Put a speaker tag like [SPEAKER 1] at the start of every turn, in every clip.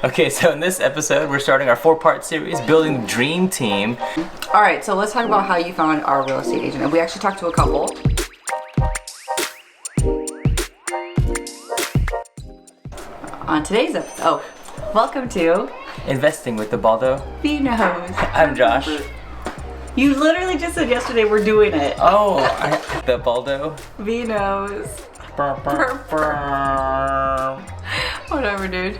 [SPEAKER 1] Okay, so in this episode, we're starting our 4-part series, Building the Dream Team.
[SPEAKER 2] All right, so let's talk about how you found our real estate agent. And we actually talked to a couple. On today's episode, welcome to
[SPEAKER 1] Investing with the Baldo.
[SPEAKER 2] V-Nose.
[SPEAKER 1] I'm Josh.
[SPEAKER 2] You literally just said yesterday we're doing it.
[SPEAKER 1] Oh, the Baldo.
[SPEAKER 2] V-Nose. Whatever, dude.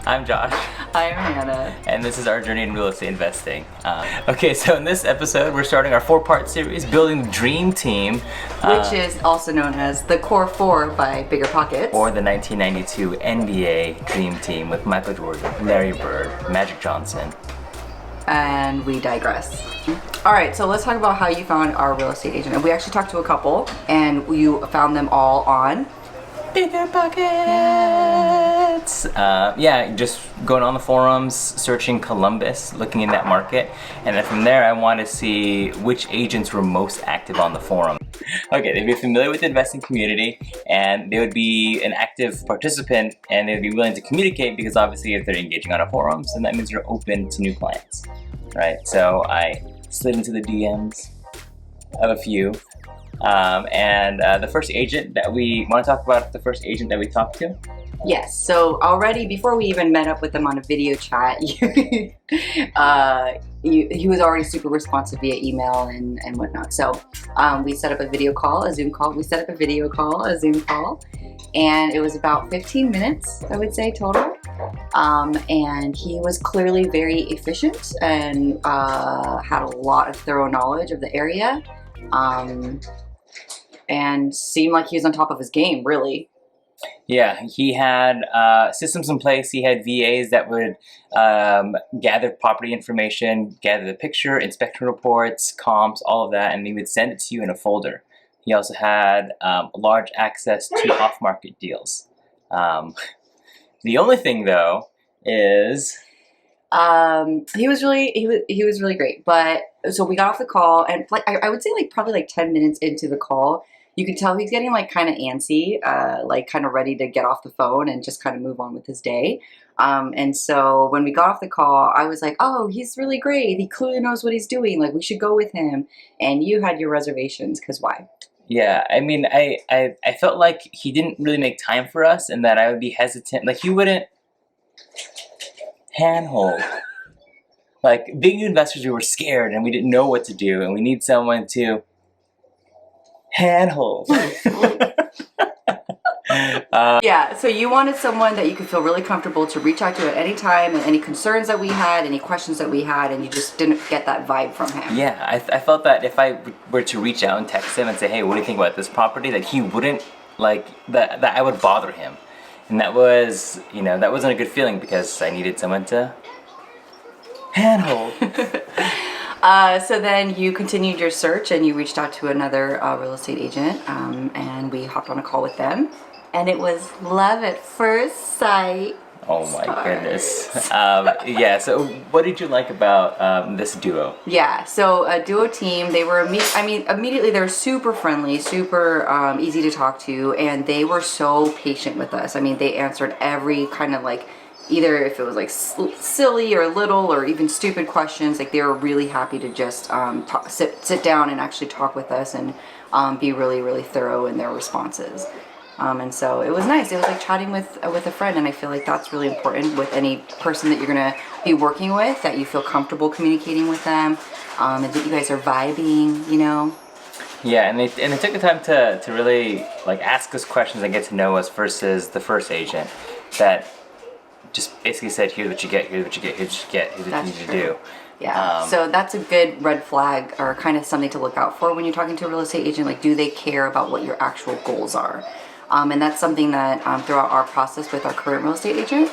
[SPEAKER 1] I'm Josh.
[SPEAKER 2] I'm Hannah.
[SPEAKER 1] And this is our journey in real estate investing. Okay, so in this episode, we're starting our 4-part series, Building the Dream Team.
[SPEAKER 2] Which is also known as the Core 4 by Bigger Pockets.
[SPEAKER 1] Or the 1992 NBA Dream Team with Michael Jordan, Larry Bird, Magic Johnson.
[SPEAKER 2] And we digress. All right, so let's talk about how you found our real estate agent. And we actually talked to a couple, and you found them all on Bigger Pockets.
[SPEAKER 1] Yeah, just going on the forums, searching Columbus, looking in that market, and then from there I wanted to see which agents were most active on the forum. Okay, they'd be familiar with the investing community, and they would be an active participant, and they'd be willing to communicate because obviously if they're engaging on a forum, then that means you're open to new clients, right? So I slid into the DMs of a few. The first agent that we want to talk about, the first agent that we talked to.
[SPEAKER 2] Yes, so already before we even met up with them on a video chat, he was already super responsive via email and whatnot. So we set up a video call, a Zoom call. We set up a video call, a Zoom call, and it was about 15 minutes, I would say, total. And he was clearly very efficient and had a lot of thorough knowledge of the area. And seemed like he was on top of his game, really.
[SPEAKER 1] Yeah, he had systems in place. He had VAs that would gather property information, gather the picture, inspection reports, comps, all of that, and he would send it to you in a folder. He also had large access to off-market deals. The only thing, though, is
[SPEAKER 2] he was really great. But so we got off the call, and like I would say, like probably like 10 minutes into the call, you could tell he's getting like kind of antsy, like kind of ready to get off the phone and just kind of move on with his day. And so when we got off the call, I was like, oh, he's really great. He clearly knows what he's doing. Like we should go with him. And you had your reservations, because why?
[SPEAKER 1] Yeah, I mean, I felt like he didn't really make time for us, and that I would be hesitant. Like he wouldn't handhold. Like big new investors, we were scared and we didn't know what to do, and we need someone to handhold.
[SPEAKER 2] Yeah, so you wanted someone that you could feel really comfortable to reach out to at any time, and any concerns that we had, any questions that we had, and you just didn't get that vibe from him.
[SPEAKER 1] Yeah, I felt that if I were to reach out and text him and say, hey, what do you think about this property, that he wouldn't, like, that I would bother him. And that was, that wasn't a good feeling, because I needed someone to handhold.
[SPEAKER 2] So then you continued your search and you reached out to another real estate agent, and we hopped on a call with them, and it was love at first sight.
[SPEAKER 1] Oh my goodness. Yeah, so what did you like about this duo?
[SPEAKER 2] Yeah, so a duo team, they were, immediately they were super friendly, super easy to talk to, and they were so patient with us. I mean, they answered every kind of like, either if it was like silly or little or even stupid questions, like they were really happy to just sit down and actually talk with us and be really, really thorough in their responses. And so it was nice. It was like chatting with a friend, and I feel like that's really important with any person that you're gonna be working with, that you feel comfortable communicating with them, and that you guys are vibing,
[SPEAKER 1] Yeah, and they took the time to really like ask us questions and get to know us, versus the first agent that just basically said, here's what you get, here's what you get, here's what you get, here's what you need to do.
[SPEAKER 2] Yeah, so that's a good red flag, or kind of something to look out for when you're talking to a real estate agent. Like, do they care about what your actual goals are? And that's something that throughout our process with our current real estate agent,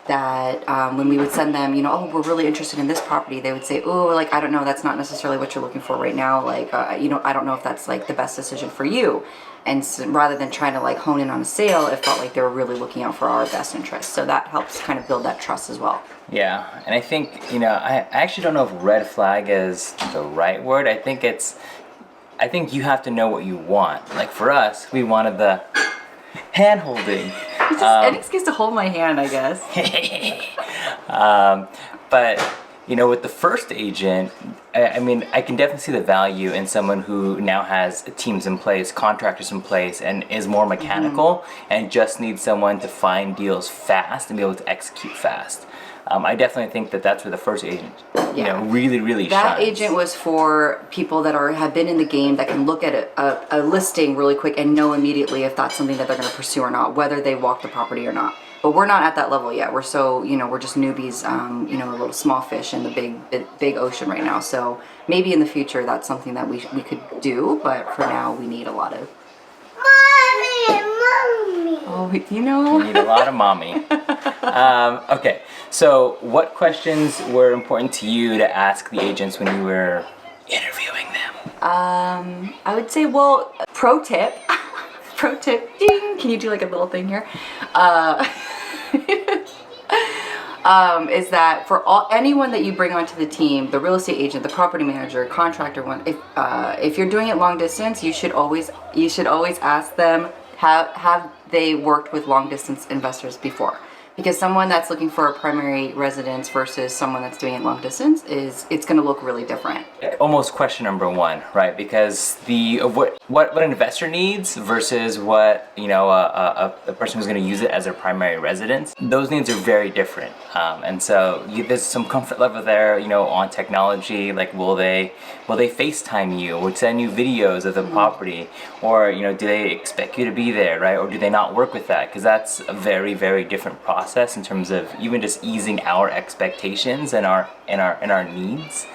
[SPEAKER 2] that when we would send them, oh, we're really interested in this property, they would say, oh, like, I don't know, that's not necessarily what you're looking for right now. Like, I don't know if that's like the best decision for you. And so, rather than trying to like hone in on a sale, it felt like they were really looking out for our best interests. So that helps kind of build that trust as well.
[SPEAKER 1] Yeah, and I think, I actually don't know if red flag is the right word. I think you have to know what you want. Like for us, we wanted the hand-holding.
[SPEAKER 2] Any excuse to hold my hand, I guess.
[SPEAKER 1] But you know, with the first agent, I mean, I can definitely see the value in someone who now has teams in place, contractors in place, and is more mechanical and just needs someone to find deals fast and be able to execute fast. I definitely think that that's where the first agent, you know, really
[SPEAKER 2] That
[SPEAKER 1] shines.
[SPEAKER 2] agent was for people that have been in the game, that can look at a listing really quick and know immediately if that's something that they're going to pursue or not, whether they walk the property or not. But we're not at that level yet. We're so, you know, we're just newbies, you know, a little small fish in the big ocean right now. So maybe in the future that's something that we could do, but for now we need a lot of. Mommy. Oh, you know.
[SPEAKER 1] We need a lot of mommy. Okay, so what questions were important to you to ask the agents when you were interviewing them?
[SPEAKER 2] I would say, well, pro tip, ding. Can you do like a little thing here? Is that for anyone that you bring onto the team, the real estate agent, the property manager, contractor, if you're doing it long distance, you should always ask them, have they worked with long distance investors before? Because someone that's looking for a primary residence versus someone that's doing it long distance it's going to look really different.
[SPEAKER 1] Almost question number one, right? Because what an investor needs versus what, you know, a person who's going to use it as their primary residence, those needs are very different. And so there's some comfort level there, you know, on technology. Like, will they FaceTime you or send you videos of the property, or, you know, do they expect you to be there, right? Or do they not work with that? Because that's a very different process in terms of even just easing our expectations and our needs.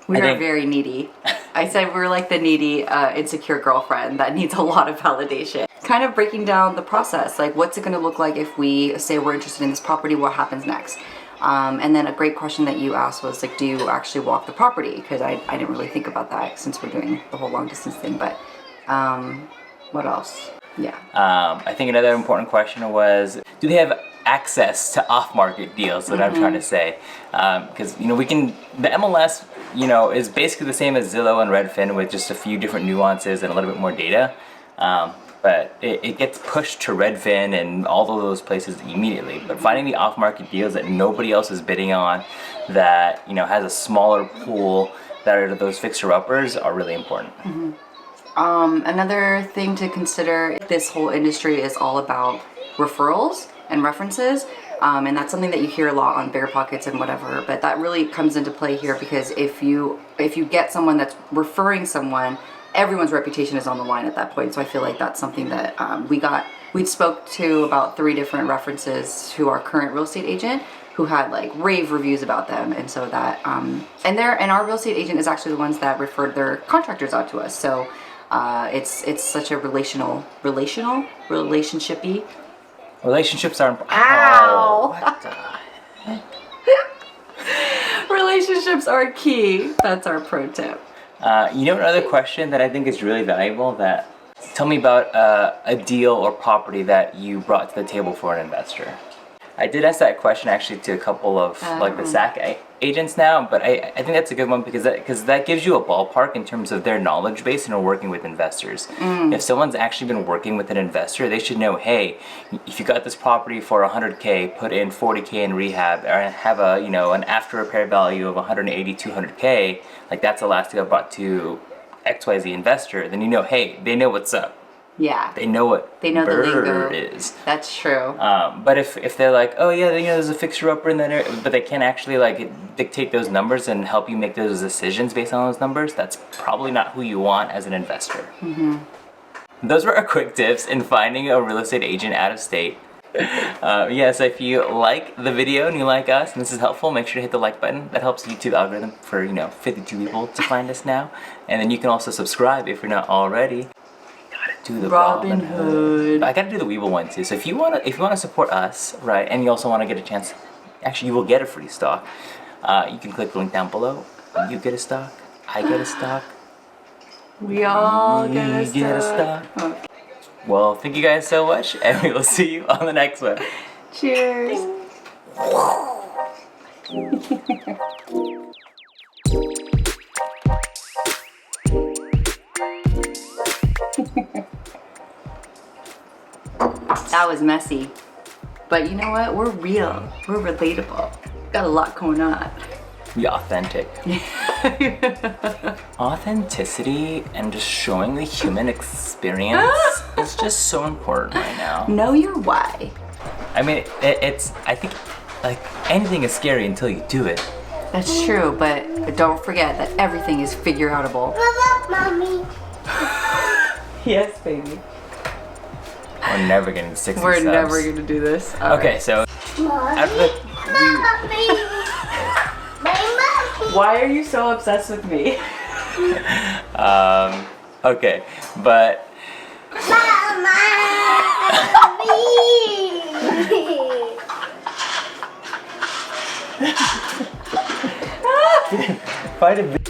[SPEAKER 2] We are very needy. I said we're like the needy, insecure girlfriend that needs a lot of validation. Kind of breaking down the process, like what's it going to look like if we say we're interested in this property, what happens next? And then a great question that you asked was like, do you actually walk the property? Because I didn't really think about that since we're doing the whole long distance thing, but what else? Yeah.
[SPEAKER 1] I think another important question was, do they have access to off-market deals? That I'm trying to say, because, you know, the MLS, you know, is basically the same as Zillow and Redfin with just a few different nuances and a little bit more data. But it gets pushed to Redfin and all of those places immediately. But finding the off-market deals that nobody else is bidding on, that, you know, has a smaller pool, that are those fixer-uppers, are really important.
[SPEAKER 2] Another thing to consider, this whole industry is all about referrals and references, and that's something that you hear a lot on Bear Pockets and whatever, but that really comes into play here, because if you get someone that's referring someone, everyone's reputation is on the line at that point. So I feel like that's something that we spoke to about 3 different references to our current real estate agent who had like rave reviews about them, and so that and our real estate agent is actually the ones that referred their contractors out to us. So it's such a relationshipy.
[SPEAKER 1] Relationships are important.
[SPEAKER 2] Ow!
[SPEAKER 1] What the?
[SPEAKER 2] Relationships are key. That's our pro tip.
[SPEAKER 1] You know, another question that I think is really valuable, that tell me about a deal or property that you brought to the table for an investor. I did ask that question actually to a couple of like the SAC agents now, but I think that's a good one because that gives you a ballpark in terms of their knowledge base and are working with investors. If someone's actually been working with an investor, they should know, hey, if you got this property for $100K, put in $40K in rehab, or have a, you know, an after repair value of $180, $200K, like that's the last deal I brought to XYZ investor, then you know, hey, they know what's up.
[SPEAKER 2] Yeah.
[SPEAKER 1] They know what
[SPEAKER 2] the lingo
[SPEAKER 1] is.
[SPEAKER 2] That's true.
[SPEAKER 1] But if they're like, oh yeah, you know, there's a fixer-upper in that area, but they can't actually like dictate those numbers and help you make those decisions based on those numbers, that's probably not who you want as an investor. Those were our quick tips in finding a real estate agent out of state. Yes, if you like the video and you like us and this is helpful, make sure to hit the like button. That helps the YouTube algorithm for, you know, 52 people to find us now. And then you can also subscribe if you're not already. Do the Robinhood. I gotta do the Weeble one too. So if you wanna support us, right, and you also wanna get a chance, actually you will get a free stock. You can click the link down below. You get a stock. I get a stock.
[SPEAKER 2] We all get a
[SPEAKER 1] stock. Okay. Well, thank you guys so much, and we will see you on the next one.
[SPEAKER 2] Cheers. that was messy. But you know what? We're real. We're relatable. Got a lot going on.
[SPEAKER 1] Be authentic. Authenticity and just showing the human experience is just so important right now.
[SPEAKER 2] Know your why.
[SPEAKER 1] I mean, I think, like, anything is scary until you do it.
[SPEAKER 2] That's true, but don't forget that everything is figure-outable.
[SPEAKER 3] Mommy.
[SPEAKER 2] Yes, baby.
[SPEAKER 1] We're never getting 60
[SPEAKER 2] We're
[SPEAKER 1] subs.
[SPEAKER 2] never gonna do this. All
[SPEAKER 1] Okay,
[SPEAKER 2] right.
[SPEAKER 1] so after the,
[SPEAKER 3] Mommy. My mommy.
[SPEAKER 2] Why are you so obsessed with me?
[SPEAKER 1] okay, but
[SPEAKER 3] Mommy.
[SPEAKER 1] find a